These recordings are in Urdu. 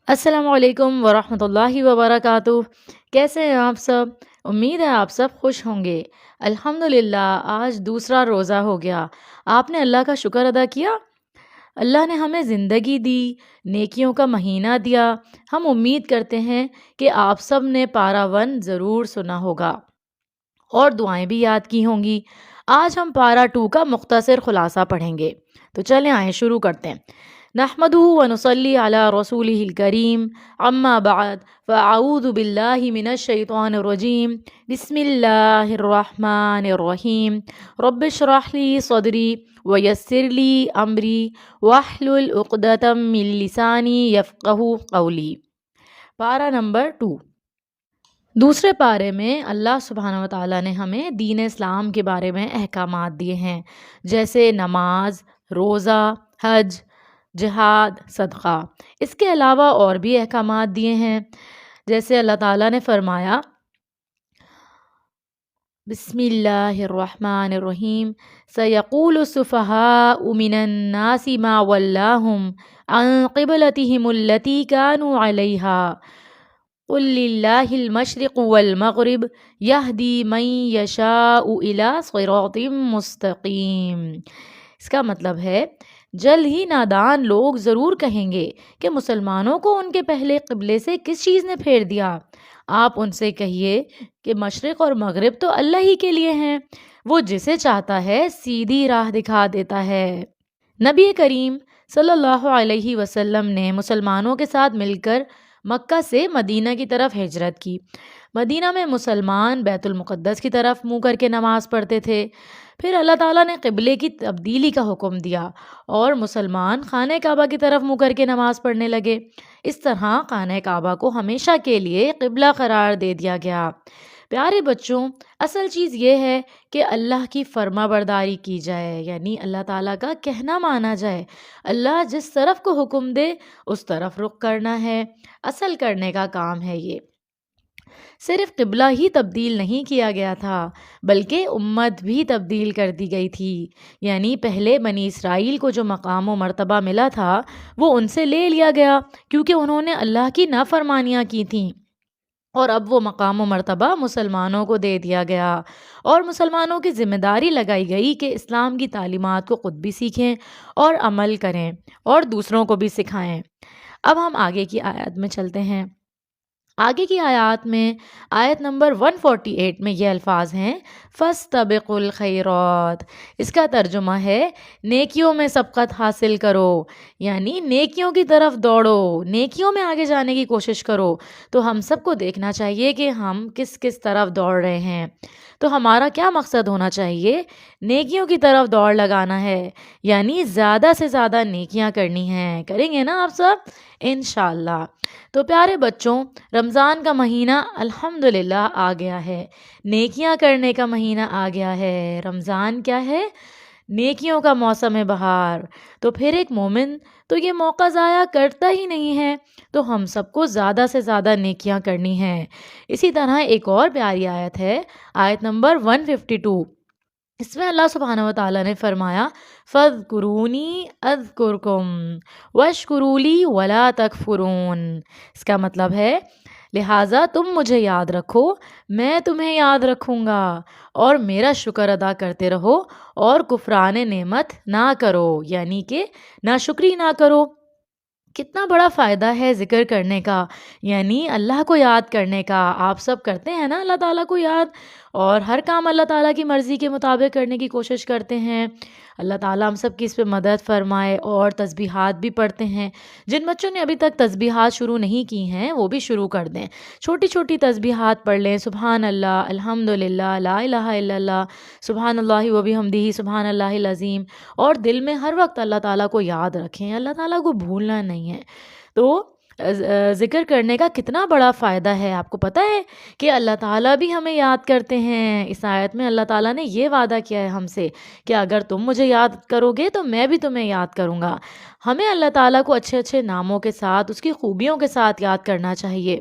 السلام علیکم ورحمۃ اللہ وبرکاتہ۔ کیسے ہیں آپ سب؟ امید ہے آپ سب خوش ہوں گے۔ الحمد للہ آج دوسرا روزہ ہو گیا۔ آپ نے اللہ کا شکر ادا کیا؟ اللہ نے ہمیں زندگی دی، نیکیوں کا مہینہ دیا۔ ہم امید کرتے ہیں کہ آپ سب نے پارہ ون ضرور سنا ہوگا اور دعائیں بھی یاد کی ہوں گی۔ آج ہم پارہ ٹو کا مختصر خلاصہ پڑھیں گے، تو چلیں آئیں شروع کرتے ہیں۔ نحمدہ ونصلی علی رسولہ الکریم، اما بعد فاعوذ باللہ من الشیطان الرجیم، بسم اللہ الرحمن الرحیم، رب اشرح لی صدری ویسر لی امری واحلل عقدۃ من لسانی یفقہوا قولی۔ پارہ نمبر 2۔ دوسرے پارے میں اللہ سبحانہ و تعالیٰ نے ہمیں دین اسلام کے بارے میں احکامات دیے ہیں، جیسے نماز، روزہ، حج، جہاد، صدقہ۔ اس کے علاوہ اور بھی احکامات دیے ہیں، جیسے اللہ تعالیٰ نے فرمایا بسم اللہ الرحمن الرحیم، سیقول السفہاء من الناس ما ولاہم عن قبلتہم التی کانوا علیہا قل للہ المشرق والمغرب یہدی من یشاء الی صراط مستقیم۔ اس کا مطلب ہے جلد ہی نادان لوگ ضرور کہیں گے کہ مسلمانوں کو ان کے پہلے قبلے سے کس چیز نے پھیر دیا۔ آپ ان سے کہیے کہ مشرق اور مغرب تو اللہ ہی کے لیے ہیں، وہ جسے چاہتا ہے سیدھی راہ دکھا دیتا ہے۔ نبی کریم صلی اللہ علیہ وسلم نے مسلمانوں کے ساتھ مل کر مکہ سے مدینہ کی طرف ہجرت کی۔ مدینہ میں مسلمان بیت المقدس کی طرف منہ کر کے نماز پڑھتے تھے۔ پھر اللہ تعالیٰ نے قبلے کی تبدیلی کا حکم دیا اور مسلمان خانہ کعبہ کی طرف منہ کر کے نماز پڑھنے لگے۔ اس طرح خانہ کعبہ کو ہمیشہ کے لیے قبلہ قرار دے دیا گیا۔ پیارے بچوں، اصل چیز یہ ہے کہ اللہ کی فرما برداری کی جائے، یعنی اللہ تعالیٰ کا کہنا مانا جائے۔ اللہ جس طرف کو حکم دے اس طرف رخ کرنا ہے، اصل کرنے کا کام ہے یہ۔ صرف قبلہ ہی تبدیل نہیں کیا گیا تھا، بلکہ امت بھی تبدیل کر دی گئی تھی، یعنی پہلے بنی اسرائیل کو جو مقام و مرتبہ ملا تھا وہ ان سے لے لیا گیا، کیونکہ انہوں نے اللہ کی نافرمانیاں کی تھیں، اور اب وہ مقام و مرتبہ مسلمانوں کو دے دیا گیا، اور مسلمانوں کی ذمہ داری لگائی گئی کہ اسلام کی تعلیمات کو خود بھی سیکھیں اور عمل کریں اور دوسروں کو بھی سکھائیں۔ اب ہم آگے کی آیات میں چلتے ہیں۔ آگے کی آیات میں آیت نمبر 148 میں یہ الفاظ ہیں فَاسْتَبِقُوا الْخَيْرَاتِ۔ اس کا ترجمہ ہے نیکیوں میں سبقت حاصل کرو، یعنی نیکیوں کی طرف دوڑو، نیکیوں میں آگے جانے کی کوشش کرو۔ تو ہم سب کو دیکھنا چاہیے کہ ہم کس کس طرف دوڑ رہے ہیں۔ تو ہمارا کیا مقصد ہونا چاہیے؟ نیکیوں کی طرف دوڑ لگانا ہے، یعنی زیادہ سے زیادہ نیکیاں کرنی ہیں۔ کریں گے نا آپ سب انشاءاللہ؟ تو پیارے بچوں، رمضان کا مہینہ الحمدللہ آ گیا ہے، نیکیاں کرنے کا مہینہ آ گیا ہے۔ رمضان کیا ہے؟ نیکیوں کا موسم بہار۔ تو پھر ایک مومن تو یہ موقع ضائع کرتا ہی نہیں ہے، تو ہم سب کو زیادہ سے زیادہ نیکیاں کرنی ہیں۔ اسی طرح ایک اور پیاری آیت ہے، آیت نمبر 152۔ اس میں اللہ سبحانہ و تعالیٰ نے فرمایا فَاذْكُرُونِي أَذْكُرْكُمْ وَاشْكُرُوا لِي وَلَا تَكْفُرُونَ۔ اس کا مطلب ہے لہٰذا تم مجھے یاد رکھو، میں تمہیں یاد رکھوں گا، اور میرا شکر ادا کرتے رہو اور کفران نعمت نہ کرو، یعنی کہ ناشکری نہ کرو۔ کتنا بڑا فائدہ ہے ذکر کرنے کا، یعنی اللہ کو یاد کرنے کا۔ آپ سب کرتے ہیں نا اللہ تعالیٰ کو یاد، اور ہر کام اللہ تعالیٰ کی مرضی کے مطابق کرنے کی کوشش کرتے ہیں۔ اللہ تعالیٰ ہم سب کی اس پہ مدد فرمائے، اور تسبیحات بھی پڑھتے ہیں۔ جن بچوں نے ابھی تک تسبیحات شروع نہیں کی ہیں وہ بھی شروع کر دیں، چھوٹی چھوٹی تسبیحات پڑھ لیں، سبحان اللہ، الحمد للہ، لا الہ الا اللہ، سبحان اللہ و بحمدہ، سبحان اللہ العظیم، اور دل میں ہر وقت اللہ تعالیٰ کو یاد رکھیں، اللہ تعالیٰ کو بھولنا نہیں ہے۔ تو ذکر کرنے کا کتنا بڑا فائدہ ہے، آپ کو پتہ ہے کہ اللہ تعالیٰ بھی ہمیں یاد کرتے ہیں۔ اس آیت میں اللہ تعالیٰ نے یہ وعدہ کیا ہے ہم سے کہ اگر تم مجھے یاد کرو گے تو میں بھی تمہیں یاد کروں گا۔ ہمیں اللہ تعالیٰ کو اچھے اچھے ناموں کے ساتھ، اس کی خوبیوں کے ساتھ یاد کرنا چاہیے۔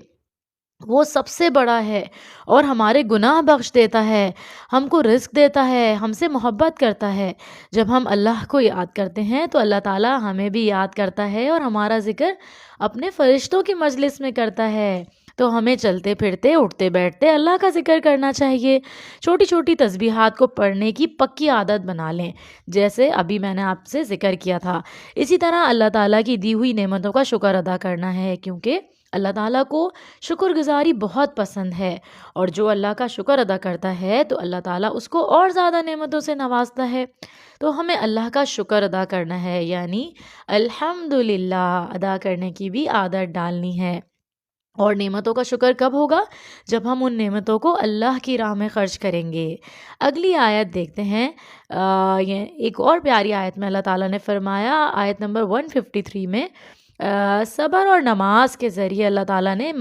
وہ سب سے بڑا ہے اور ہمارے گناہ بخش دیتا ہے، ہم کو رزق دیتا ہے، ہم سے محبت کرتا ہے۔ جب ہم اللہ کو یاد کرتے ہیں تو اللہ تعالیٰ ہمیں بھی یاد کرتا ہے اور ہمارا ذکر اپنے فرشتوں کی مجلس میں کرتا ہے۔ تو ہمیں چلتے پھرتے اٹھتے بیٹھتے اللہ کا ذکر کرنا چاہیے۔ چھوٹی چھوٹی تسبیحات کو پڑھنے کی پکی عادت بنا لیں، جیسے ابھی میں نے آپ سے ذکر کیا تھا۔ اسی طرح اللہ تعالیٰ کی دی ہوئی نعمتوں کا شکر ادا کرنا ہے، کیونکہ اللہ تعالیٰ کو شکر گزاری بہت پسند ہے، اور جو اللہ کا شکر ادا کرتا ہے تو اللہ تعالیٰ اس کو اور زیادہ نعمتوں سے نوازتا ہے۔ تو ہمیں اللہ کا شکر ادا کرنا ہے، یعنی الحمدللہ ادا کرنے کی بھی عادت ڈالنی ہے۔ اور نعمتوں کا شکر کب ہوگا؟ جب ہم ان نعمتوں کو اللہ کی راہ میں خرچ کریں گے۔ اگلی آیت دیکھتے ہیں۔ یہ ایک اور پیاری آیت میں اللہ تعالیٰ نے فرمایا، آیت نمبر 153 میں صبر اور نماز کے ذریعے اللہ تعالیٰ نے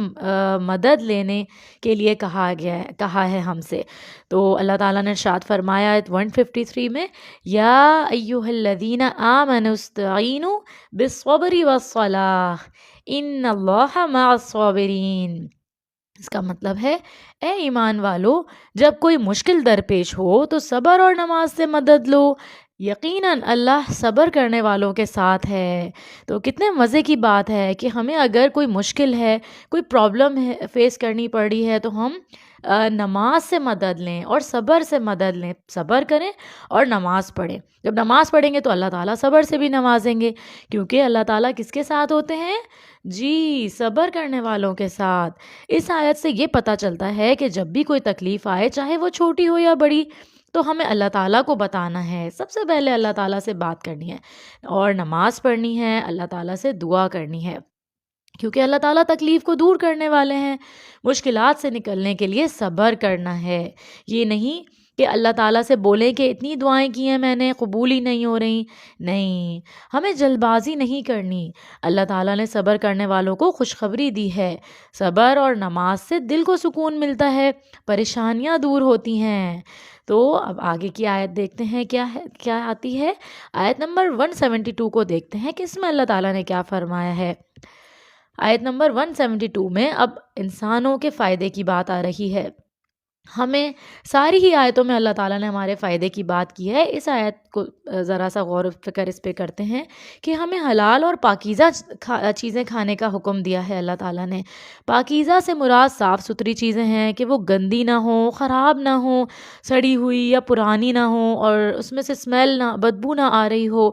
مدد لینے کے لیے کہا ہے ہم سے۔ تو اللہ تعالیٰ نے ارشاد فرمایا آیت 153 میں، یا ایہا الذین آمنوا استعینوا بالصبر والصلاۃ ان اللہ مع الصابرین۔ اس کا مطلب ہے، اے ایمان والو، جب کوئی مشکل درپیش ہو تو صبر اور نماز سے مدد لو، یقیناً اللہ صبر کرنے والوں کے ساتھ ہے۔ تو کتنے مزے کی بات ہے کہ ہمیں اگر کوئی مشکل ہے، کوئی پرابلم ہے فیس کرنی پڑ رہی ہے، تو ہم نماز سے مدد لیں اور صبر سے مدد لیں، صبر کریں اور نماز پڑھیں۔ جب نماز پڑھیں گے تو اللہ تعالیٰ صبر سے بھی نوازیں گے، کیونکہ اللہ تعالیٰ کس کے ساتھ ہوتے ہیں؟ جی، صبر کرنے والوں کے ساتھ۔ اس آیت سے یہ پتہ چلتا ہے کہ جب بھی کوئی تکلیف آئے، چاہے وہ چھوٹی ہو یا بڑی، تو ہمیں اللہ تعالیٰ کو بتانا ہے، سب سے پہلے اللہ تعالیٰ سے بات کرنی ہے اور نماز پڑھنی ہے، اللہ تعالیٰ سے دعا کرنی ہے، کیونکہ اللہ تعالیٰ تکلیف کو دور کرنے والے ہیں۔ مشکلات سے نکلنے کے لیے صبر کرنا ہے۔ یہ نہیں کہ اللہ تعالیٰ سے بولیں کہ اتنی دعائیں کی ہیں میں نے، قبول ہی نہیں ہو رہی۔ نہیں، ہمیں جلد بازی نہیں کرنی۔ اللہ تعالیٰ نے صبر کرنے والوں کو خوشخبری دی ہے۔ صبر اور نماز سے دل کو سکون ملتا ہے، پریشانیاں دور ہوتی ہیں۔ تو اب آگے کی آیت دیکھتے ہیں کیا آتی ہے۔ آیت نمبر 172 کو دیکھتے ہیں کہ اس میں اللہ تعالیٰ نے کیا فرمایا ہے۔ آیت نمبر 172 میں اب انسانوں کے فائدے کی بات آ رہی ہے۔ ہمیں ساری ہی آیتوں میں اللہ تعالیٰ نے ہمارے فائدے کی بات کی ہے۔ اس آیت کو ذرا سا غور و فکر اس پہ کرتے ہیں کہ ہمیں حلال اور پاکیزہ چیزیں کھانے کا حکم دیا ہے اللہ تعالیٰ نے۔ پاکیزہ سے مراد صاف ستھری چیزیں ہیں کہ وہ گندی نہ ہوں، خراب نہ ہوں، سڑی ہوئی یا پرانی نہ ہوں، اور اس میں سے بدبو نہ آ رہی ہو۔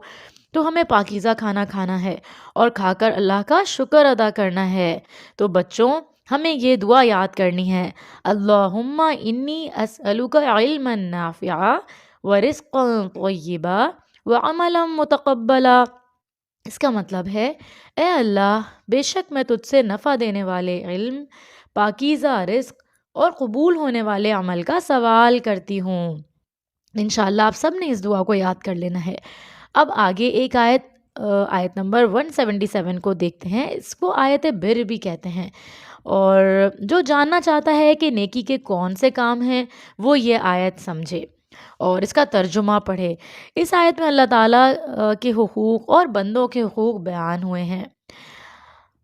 تو ہمیں پاکیزہ کھانا ہے اور کھا کر اللہ کا شکر ادا کرنا ہے۔ تو بچوں، ہمیں یہ دعا یاد کرنی ہے، اللہم انی اسألک علما نافعا ورزقا طیبا وعملا متقبلا۔ اس کا مطلب ہے، اے اللہ، بے شک میں تجھ سے نفع دینے والے علم، پاکیزہ رزق اور قبول ہونے والے عمل کا سوال کرتی ہوں۔ انشاءاللہ آپ سب نے اس دعا کو یاد کر لینا ہے۔ اب آگے ایک آیت نمبر 177 کو دیکھتے ہیں۔ اس کو آیت بر بھی کہتے ہیں، اور جو جاننا چاہتا ہے کہ نیکی کے کون سے کام ہیں، وہ یہ آیت سمجھے اور اس کا ترجمہ پڑھے۔ اس آیت میں اللہ تعالیٰ کے حقوق اور بندوں کے حقوق بیان ہوئے ہیں۔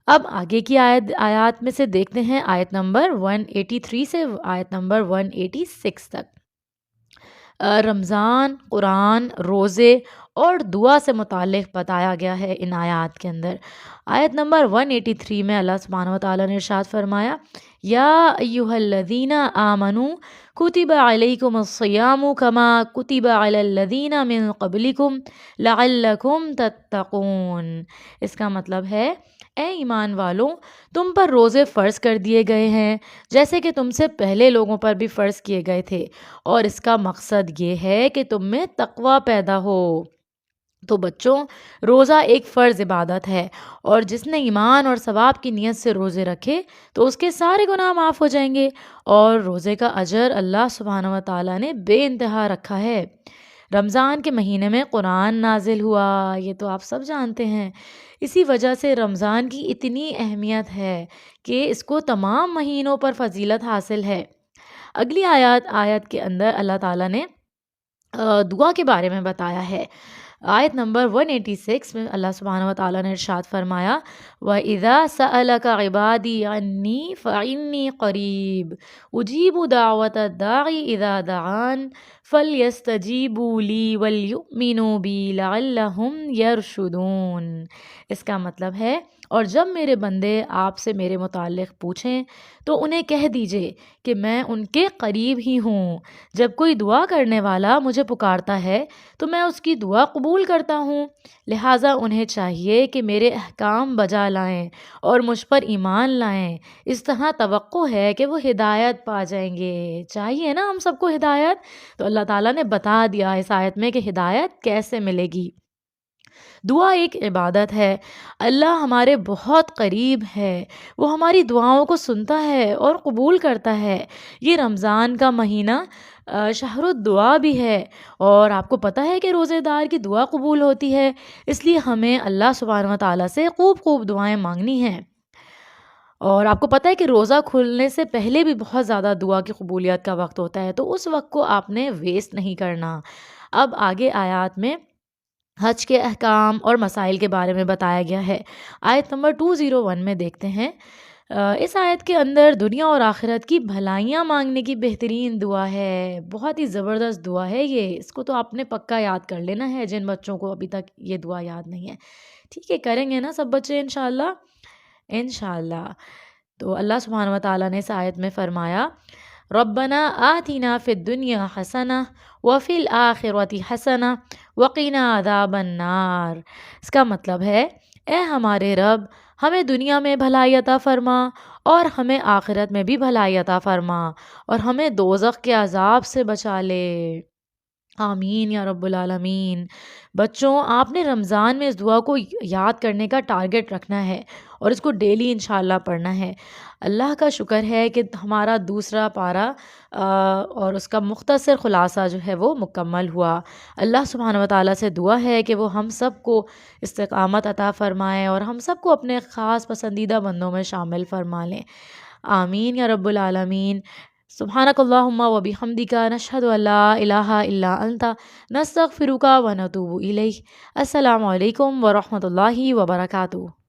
اب آگے کی آیات میں سے دیکھتے ہیں، آیت نمبر 183 سے آیت نمبر 186 تک۔ رمضان، قرآن، روزے اور دعا سے متعلق بتایا گیا ہے ان آیات کے اندر۔ آیت نمبر 183 میں اللہ سبحانہ و تعالیٰ نے ارشاد فرمایا، یا ایہا الذین آمنوا کتب علیکم الصیام کما کتب علی الذین من قبلکم لعلکم تتقون۔ اس کا مطلب ہے، اے ایمان والو، تم پر روزے فرض کر دیے گئے ہیں جیسے کہ تم سے پہلے لوگوں پر بھی فرض کیے گئے تھے، اور اس کا مقصد یہ ہے کہ تم میں تقوی پیدا ہو۔ تو بچوں، روزہ ایک فرض عبادت ہے، اور جس نے ایمان اور ثواب کی نیت سے روزے رکھے تو اس کے سارے گناہ معاف ہو جائیں گے، اور روزے کا اجر اللہ سبحانہ و تعالیٰ نے بے انتہا رکھا ہے۔ رمضان کے مہینے میں قرآن نازل ہوا، یہ تو آپ سب جانتے ہیں۔ اسی وجہ سے رمضان کی اتنی اہمیت ہے کہ اس کو تمام مہینوں پر فضیلت حاصل ہے۔ اگلی آیت کے اندر اللہ تعالیٰ نے دعا کے بارے میں بتایا ہے۔ آیت نمبر 186 میں اللہ سبحانہ و تعالیٰ نے ارشاد فرمایا وَإِذَا سَأَلَكَ عِبَادِي عَنِّي فَإِنِّي قَرِيبٌ أُجِيبُ دَعْوَةَ الدَّاعِ إِذَا دَعَانِ فَلْيَسْتَجِيبُوا لِي وَلْيُؤْمِنُوا بِي لَعَلَّهُمْ يَرْشُدُونَ۔ اس کا مطلب ہے اور جب میرے بندے آپ سے میرے متعلق پوچھیں تو انہیں کہہ دیجئے کہ میں ان کے قریب ہی ہوں۔ جب کوئی دعا کرنے والا مجھے پکارتا ہے تو میں اس کی دعا قبول کرتا ہوں، لہٰذا انہیں چاہیے کہ میرے احکام بجا لائیں اور مجھ پر ایمان لائیں، اس طرح توقع ہے کہ وہ ہدایت پا جائیں گے۔ چاہیے نا ہم سب کو ہدایت، تو اللہ تعالیٰ نے بتا دیا اس آیت میں کہ ہدایت کیسے ملے گی۔ دعا ایک عبادت ہے، اللہ ہمارے بہت قریب ہے، وہ ہماری دعاؤں کو سنتا ہے اور قبول کرتا ہے۔ یہ رمضان کا مہینہ شہر الدعا بھی ہے، اور آپ کو پتہ ہے کہ روزے دار کی دعا قبول ہوتی ہے، اس لیے ہمیں اللہ سبحانہ و تعالیٰ سے خوب دعائیں مانگنی ہیں۔ اور آپ کو پتہ ہے کہ روزہ کھلنے سے پہلے بھی بہت زیادہ دعا کی قبولیت کا وقت ہوتا ہے، تو اس وقت کو آپ نے ویسٹ نہیں کرنا۔ اب آگے آیات میں حج کے احکام اور مسائل کے بارے میں بتایا گیا ہے۔ آیت نمبر 201 میں دیکھتے ہیں، اس آیت کے اندر دنیا اور آخرت کی بھلائیاں مانگنے کی بہترین دعا ہے، بہت ہی زبردست دعا ہے یہ، اس کو تو آپ نے پکا یاد کر لینا ہے جن بچوں کو ابھی تک یہ دعا یاد نہیں ہے۔ ٹھیک ہے، کریں گے نا سب بچے انشاءاللہ؟ انشاءاللہ۔ تو اللہ سبحانہ و تعالیٰ نے اس آیت میں فرمایا ربنا آتنا فی الدنیا حسنہ وفی الآخرۃ حسنہ وقنا عذاب النار۔ اس کا مطلب ہے اے ہمارے رب، ہمیں دنیا میں بھلائی عطا فرما اور ہمیں آخرت میں بھی بھلائی عطا فرما، اور ہمیں دوزخ کے عذاب سے بچا لے۔ آمین یا رب العالمین۔ بچوں، آپ نے رمضان میں اس دعا کو یاد کرنے کا ٹارگٹ رکھنا ہے اور اس کو ڈیلی انشاءاللہ پڑھنا ہے۔ اللہ کا شکر ہے کہ ہمارا دوسرا پارہ اور اس کا مختصر خلاصہ جو ہے وہ مکمل ہوا۔ اللہ سبحانہ و تعالیٰ سے دعا ہے کہ وہ ہم سب کو استقامت عطا فرمائے اور ہم سب کو اپنے خاص پسندیدہ بندوں میں شامل فرما لیں۔ آمین یا رب العالمین۔ سبحانک اللہم و بحمدک، نشہد ان لا الہ الا انت، نستغفرک و نتوب الیک۔ السلام علیکم ورحمۃ اللہ وبرکاتہ۔